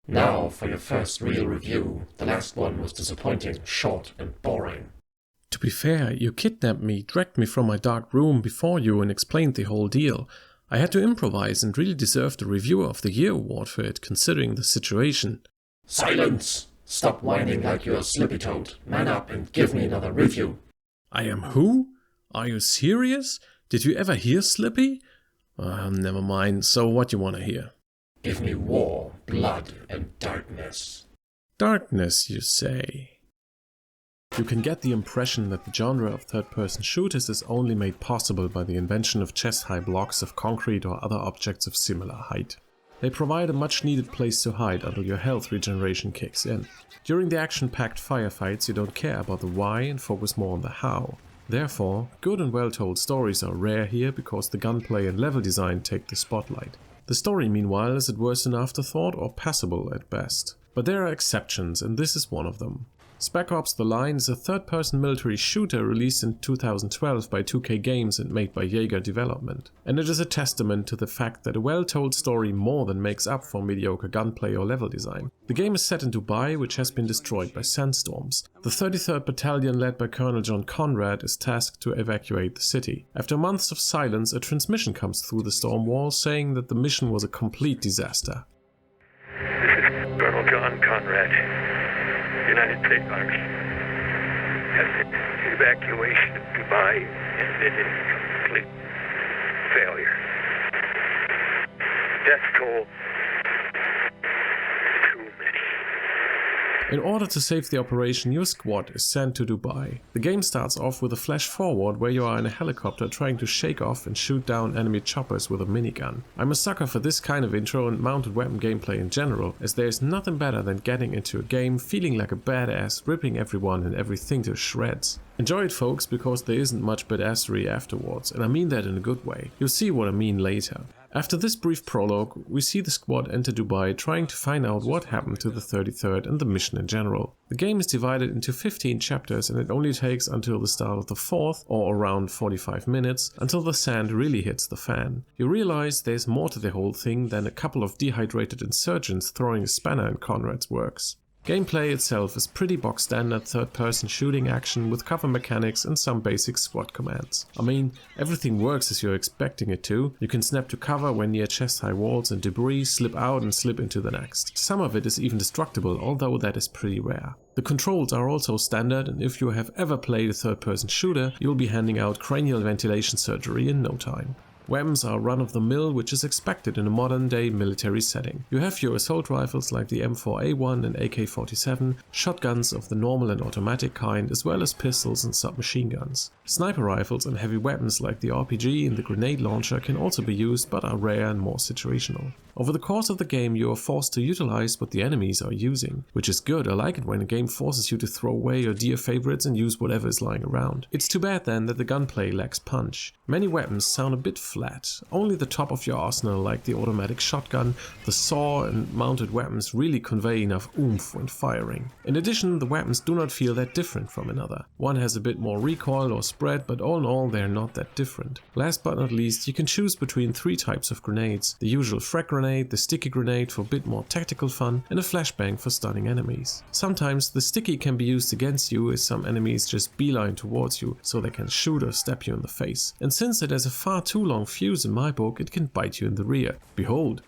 Now for your first real review. The last one was disappointing, short and boring. To be fair, you kidnapped me, dragged me from my dark room before you and explained the whole deal. I had to improvise and really deserved the Reviewer of the Year award for it, considering the situation. Silence! Stop whining like you're a slippy toad. Man up and give me another review. I am who? Are you serious? Did you ever hear Slippy? Never mind, so what you wanna hear? Give me war, blood, and darkness. Darkness, you say? You can get the impression that the genre of third-person shooters is only made possible by the invention of chest-high blocks of concrete or other objects of similar height. They provide a much-needed place to hide until your health regeneration kicks in. During the action-packed firefights, you don't care about the why and focus more on the how. Therefore, good and well-told stories are rare here because the gunplay and level design take the spotlight. The story, meanwhile, is at worst an afterthought or passable at best. But there are exceptions, and this is one of them. Spec Ops: The Line is a third-person military shooter released in 2012 by 2K Games and made by Jaeger Development. And it is a testament to the fact that a well-told story more than makes up for mediocre gunplay or level design. The game is set in Dubai, which has been destroyed by sandstorms. The 33rd Battalion, led by Colonel John Conrad, is tasked to evacuate the city. After months of silence, a transmission comes through the storm wall saying that the mission was a complete disaster. This is Colonel John Conrad. United States Army has the evacuation of Dubai ended in complete failure. Death toll too many. In order to save the operation, your squad is sent to Dubai. The game starts off with a flash forward where you are in a helicopter trying to shake off and shoot down enemy choppers with a minigun. I'm a sucker for this kind of intro and mounted weapon gameplay in general, as there's nothing better than getting into a game feeling like a badass, ripping everyone and everything to shreds. Enjoy it, folks, because there isn't much badassery afterwards, and I mean that in a good way. You'll see what I mean later. After this brief prologue, we see the squad enter Dubai trying to find out what happened to the 33rd and the mission in general. The game is divided into 15 chapters and it only takes until the start of the 4th, or around 45 minutes, until the sand really hits the fan. You realize there's more to the whole thing than a couple of dehydrated insurgents throwing a spanner in Conrad's works. Gameplay itself is pretty box standard third-person shooting action with cover mechanics and some basic squad commands. I mean, everything works as you're expecting it to. You can snap to cover when near chest-high walls and debris, slip out and slip into the next. Some of it is even destructible, although that is pretty rare. The controls are also standard, and if you have ever played a third-person shooter, you'll be handing out cranial ventilation surgery in no time. Weapons are run-of-the-mill, which is expected in a modern-day military setting. You have your assault rifles like the M4A1 and AK-47, shotguns of the normal and automatic kind, as well as pistols and submachine guns. Sniper rifles and heavy weapons like the RPG and the grenade launcher can also be used, but are rare and more situational. Over the course of the game, you are forced to utilize what the enemies are using, which is good. I like it when a game forces you to throw away your dear favorites and use whatever is lying around. It's too bad then that the gunplay lacks punch. Many weapons sound a bit flat. Only the top of your arsenal, like the automatic shotgun, the saw and mounted weapons, really convey enough oomph when firing. In addition, the weapons do not feel that different from another. One has a bit more recoil or spread, but all in all they're not that different. Last but not least, you can choose between 3 types of grenades: the usual frag grenade, the sticky grenade for a bit more tactical fun, and a flashbang for stunning enemies. Sometimes the sticky can be used against you as some enemies just beeline towards you so they can shoot or stab you in the face. And since it has a far too long fuse in my book, it can bite you in the rear. Behold.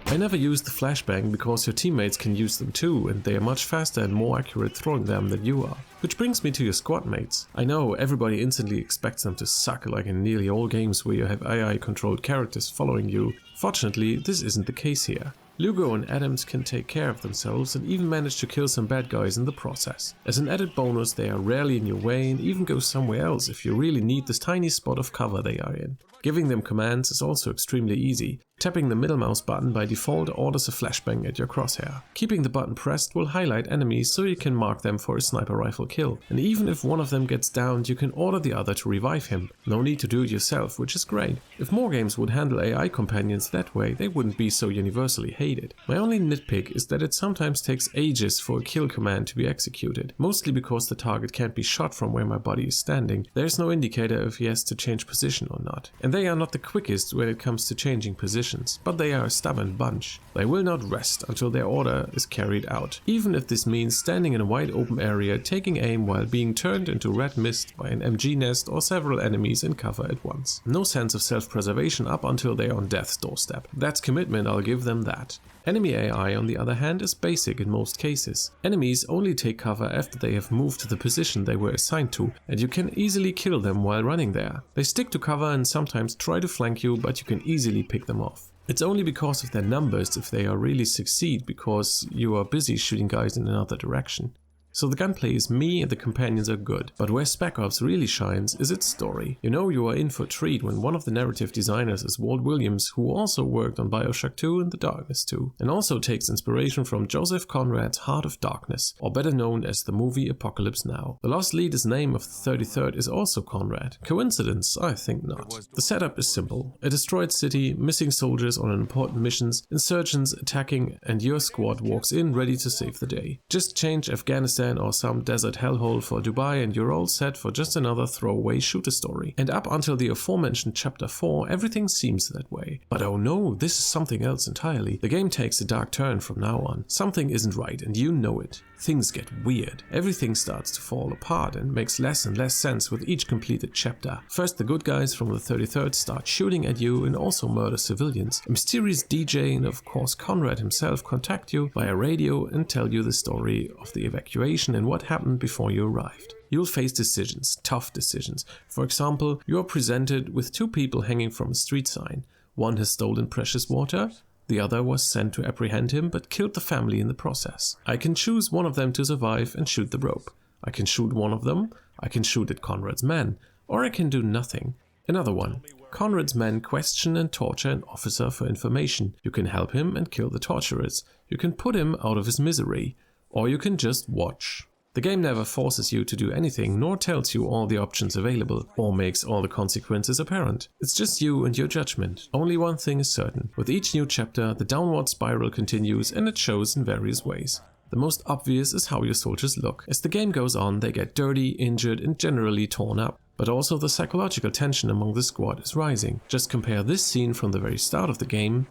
I never use the flashbang because your teammates can use them too, and they are much faster and more accurate throwing them than you are. Which brings me to your squad mates. I know everybody instantly expects them to suck like in nearly all games where you have AI controlled characters following you. Fortunately, this isn't the case here. Lugo and Adams can take care of themselves and even manage to kill some bad guys in the process. As an added bonus, they are rarely in your way and even go somewhere else if you really need this tiny spot of cover they are in. Giving them commands is also extremely easy. Tapping the middle mouse button by default orders a flashbang at your crosshair. Keeping the button pressed will highlight enemies so you can mark them for a sniper rifle kill, and even if one of them gets downed, you can order the other to revive him. No need to do it yourself, which is great. If more games would handle AI companions that way, they wouldn't be so universally hated. My only nitpick is that it sometimes takes ages for a kill command to be executed, mostly because the target can't be shot from where my body is standing. There's no indicator if he has to change position or not. And they are not the quickest when it comes to changing positions, but they are a stubborn bunch. They will not rest until their order is carried out, even if this means standing in a wide open area taking aim while being turned into red mist by an MG nest or several enemies in cover at once. No sense of self-preservation up until they are on death's doorstep. That's commitment, I'll give them that. Enemy AI, on the other hand, is basic in most cases. Enemies only take cover after they have moved to the position they were assigned to, and you can easily kill them while running there. They stick to cover and sometimes try to flank you, but you can easily pick them off. It's only because of their numbers if they are really succeed, because you are busy shooting guys in another direction. So the gunplay is me and the companions are good, but where Spec Ops really shines is its story. You know you are in for a treat when one of the narrative designers is Walt Williams, who also worked on BioShock 2 and The Darkness 2, and also takes inspiration from Joseph Conrad's Heart of Darkness, or better known as the movie Apocalypse Now. The lost leader's name of the 33rd is also Conrad. Coincidence? I think not. The setup is simple. A destroyed city, missing soldiers on important missions, insurgents attacking, and your squad walks in ready to save the day. Just change Afghanistan or some desert hellhole for Dubai and you're all set for just another throwaway shooter story. And up until the aforementioned chapter 4, everything seems that way. But oh no, this is something else entirely. The game takes a dark turn from now on. Something isn't right and you know it. Things get weird. Everything starts to fall apart and makes less and less sense with each completed chapter. First, the good guys from the 33rd start shooting at you and also murder civilians. A mysterious DJ and of course Conrad himself contact you via radio and tell you the story of the evacuation and what happened before you arrived. You'll face decisions, tough decisions. For example, you are presented with two people hanging from a street sign. One has stolen precious water. The other was sent to apprehend him but killed the family in the process. I can choose one of them to survive and shoot the rope. I can shoot one of them, I can shoot at Conrad's men, or I can do nothing. Another one. Conrad's men question and torture an officer for information. You can help him and kill the torturers. You can put him out of his misery. Or you can just watch. The game never forces you to do anything, nor tells you all the options available, or makes all the consequences apparent. It's just you and your judgment. Only one thing is certain. With each new chapter, the downward spiral continues and it shows in various ways. The most obvious is how your soldiers look. As the game goes on, they get dirty, injured and generally torn up. But also the psychological tension among the squad is rising. Just compare this scene from the very start of the game.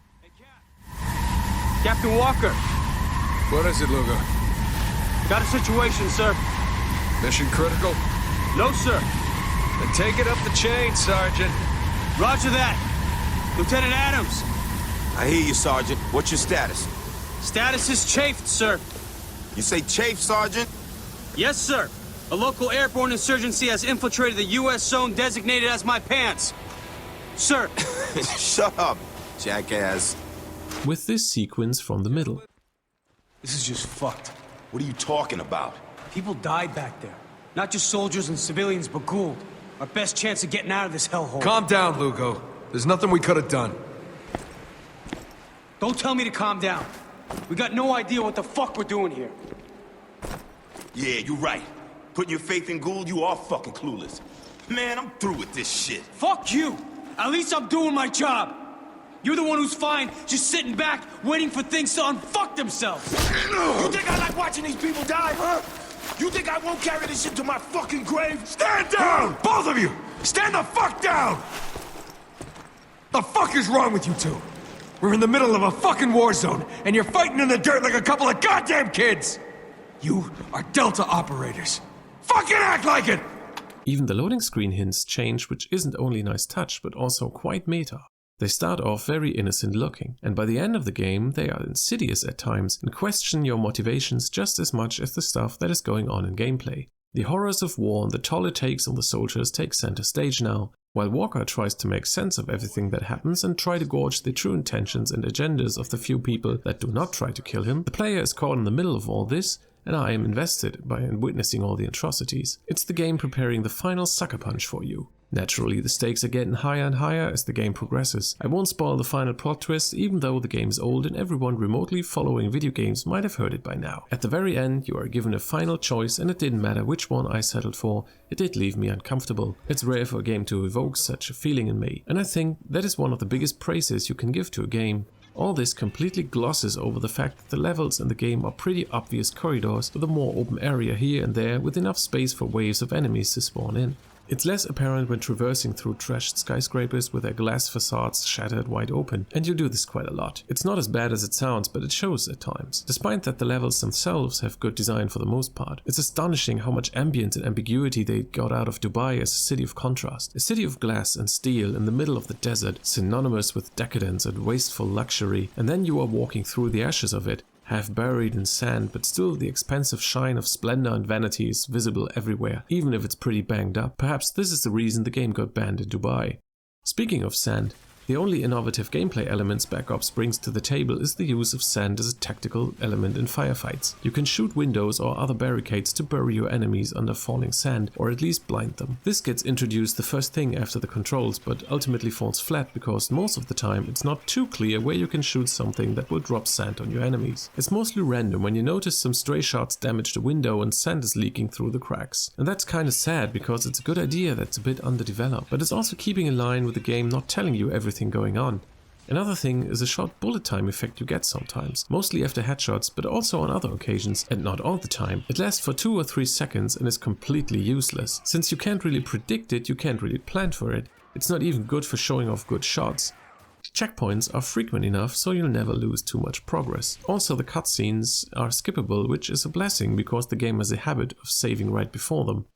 Captain Walker! What is it, Lugo? Got a situation, sir. Mission critical? No, sir. Then take it up the chain, Sergeant. Roger that. Lieutenant Adams. I hear you, Sergeant. What's your status? Status is chafed, sir. You say chafe, Sergeant? Yes, sir. A local airborne insurgency has infiltrated the U.S. zone designated as my pants. Sir. Shut up, jackass. With this sequence from the middle. This is just fucked. What are you talking about? People died back there. Not just soldiers and civilians, but Gould. Our best chance of getting out of this hellhole. Calm down, Lugo. There's nothing we could have done. Don't tell me to calm down. We got no idea what the fuck we're doing here. Yeah, you're right. Putting your faith in Gould, you are fucking clueless. Man, I'm through with this shit. Fuck you! At least I'm doing my job. You're the one who's fine, just sitting back, waiting for things to unfuck themselves. You think I like watching these people die, huh? You think I won't carry this shit to my fucking grave? Stand down! Both of you! Stand the fuck down! The fuck is wrong with you two? We're in the middle of a fucking war zone, and you're fighting in the dirt like a couple of goddamn kids! You are Delta operators. Fucking act like it! Even the loading screen hints change, which isn't only a nice touch, but also quite meta. They start off very innocent looking, and by the end of the game they are insidious at times and question your motivations just as much as the stuff that is going on in gameplay. The horrors of war and the toll it takes on the soldiers take center stage now, while Walker tries to make sense of everything that happens and try to gauge the true intentions and agendas of the few people that do not try to kill him. The player is caught in the middle of all this and I am invested by witnessing all the atrocities. It's the game preparing the final sucker punch for you. Naturally, the stakes are getting higher and higher as the game progresses. I won't spoil the final plot twist, even though the game is old and everyone remotely following video games might have heard it by now. At the very end, you are given a final choice, and it didn't matter which one I settled for, it did leave me uncomfortable. It's rare for a game to evoke such a feeling in me, and I think that is one of the biggest praises you can give to a game. All this completely glosses over the fact that the levels in the game are pretty obvious corridors with a more open area here and there with enough space for waves of enemies to spawn in. It's less apparent when traversing through trashed skyscrapers with their glass facades shattered wide open, and you do this quite a lot. It's not as bad as it sounds, but it shows at times, despite that the levels themselves have good design for the most part. It's astonishing how much ambience and ambiguity they got out of Dubai as a city of contrast. A city of glass and steel in the middle of the desert, synonymous with decadence and wasteful luxury, and then you are walking through the ashes of it, half buried in sand, but still the expansive shine of splendor and vanity is visible everywhere, even if it's pretty banged up. Perhaps this is the reason the game got banned in Dubai. Speaking of sand, the only innovative gameplay element Spec Ops brings to the table is the use of sand as a tactical element in firefights. You can shoot windows or other barricades to bury your enemies under falling sand, or at least blind them. This gets introduced the first thing after the controls, but ultimately falls flat because most of the time it's not too clear where you can shoot something that will drop sand on your enemies. It's mostly random when you notice some stray shots damage the window and sand is leaking through the cracks. And that's kinda sad because it's a good idea that's a bit underdeveloped, but it's also keeping in line with the game not telling you everything going on. Another thing is a short bullet time effect you get sometimes, mostly after headshots, but also on other occasions, and not all the time. It lasts for 2 or 3 seconds and is completely useless. Since you can't really predict it, you can't really plan for it. It's not even good for showing off good shots. Checkpoints are frequent enough so you'll never lose too much progress. Also, the cutscenes are skippable, which is a blessing because the game has a habit of saving right before them.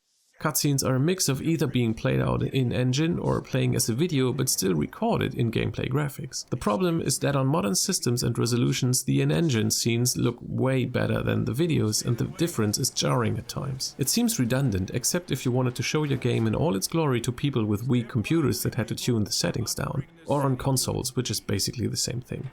Cutscenes are a mix of either being played out in-engine or playing as a video but still recorded in gameplay graphics. The problem is that on modern systems and resolutions, the in-engine scenes look way better than the videos, and the difference is jarring at times. It seems redundant, except if you wanted to show your game in all its glory to people with weak computers that had to tune the settings down, or on consoles, which is basically the same thing.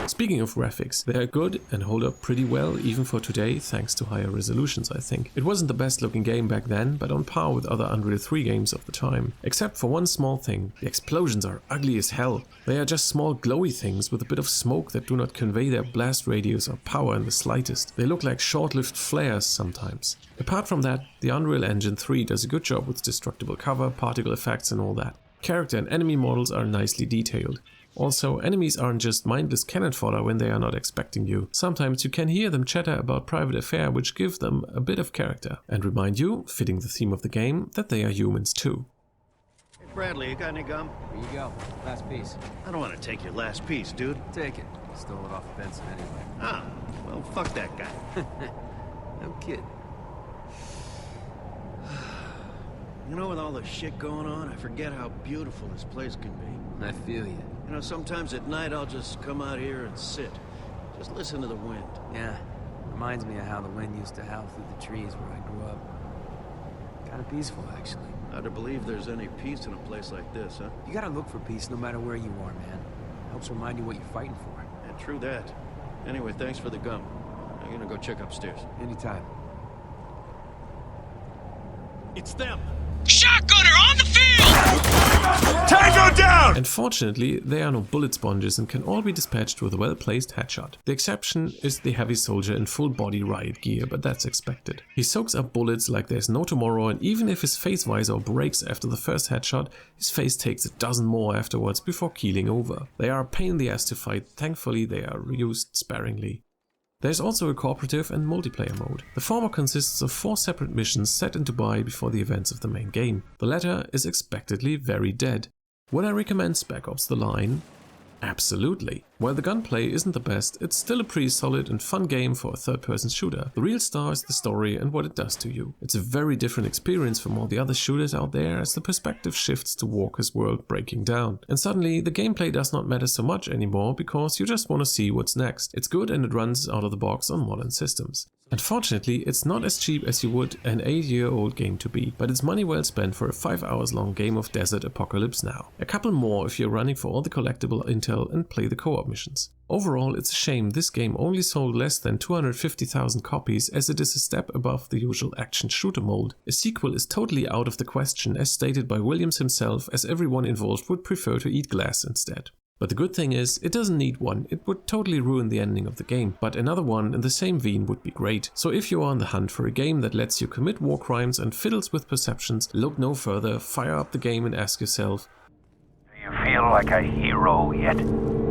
Speaking of graphics, they are good and hold up pretty well even for today, thanks to higher resolutions I think. It wasn't the best looking game back then, but on par with other Unreal 3 games of the time. Except for one small thing, the explosions are ugly as hell. They are just small glowy things with a bit of smoke that do not convey their blast radius or power in the slightest. They look like short-lived flares sometimes. Apart from that, the Unreal Engine 3 does a good job with destructible cover, particle effects and all that. Character and enemy models are nicely detailed. Also, enemies aren't just mindless cannon fodder when they are not expecting you. Sometimes you can hear them chatter about private affair, which gives them a bit of character, and remind you, fitting the theme of the game, that they are humans too. Hey Bradley, you got any gum? Here you go. Last piece. I don't want to take your last piece, dude. Take it. Stole it off Benson anyway. Ah, well, fuck that guy. No kidding. You know, with all the shit going on, I forget how beautiful this place can be. I feel you. You know, sometimes at night I'll just come out here and sit. Just listen to the wind. Yeah. Reminds me of how the wind used to howl through the trees where I grew up. Kind of peaceful, actually. Hard to believe there's any peace in a place like this, huh? You gotta look for peace no matter where you are, man. Helps remind you what you're fighting for. Yeah, true that. Anyway, thanks for the gum. I'm gonna go check upstairs. Anytime. It's them. Shotgunner on the field! Tango down! And fortunately, there are no bullet sponges and can all be dispatched with a well-placed headshot. The exception is the heavy soldier in full body riot gear, but that's expected. He soaks up bullets like there's no tomorrow, and even if his face visor breaks after the first headshot, his face takes a dozen more afterwards before keeling over. They are a pain in the ass to fight, thankfully they are used sparingly. There's also a cooperative and multiplayer mode. The former consists of 4 separate missions set in Dubai before the events of the main game. The latter is expectedly very dead. Would I recommend Spec Ops: The Line? Absolutely. While the gunplay isn't the best, it's still a pretty solid and fun game for a third-person shooter. The real star is the story and what it does to you. It's a very different experience from all the other shooters out there as the perspective shifts to Walker's world breaking down. And suddenly, the gameplay does not matter so much anymore because you just want to see what's next. It's good and it runs out of the box on modern systems. Unfortunately, it's not as cheap as you would an 8-year-old game to be, but it's money well spent for a 5 hours long game of desert apocalypse now. A couple more if you're running for all the collectible intel and play the co-op missions. Overall, it's a shame this game only sold less than 250,000 copies, as it is a step above the usual action shooter mold. A sequel is totally out of the question, as stated by Williams himself, as everyone involved would prefer to eat glass instead. But the good thing is, it doesn't need one. It would totally ruin the ending of the game, but another one in the same vein would be great. So if you are on the hunt for a game that lets you commit war crimes and fiddles with perceptions, look no further, fire up the game and ask yourself, do you feel like a hero yet?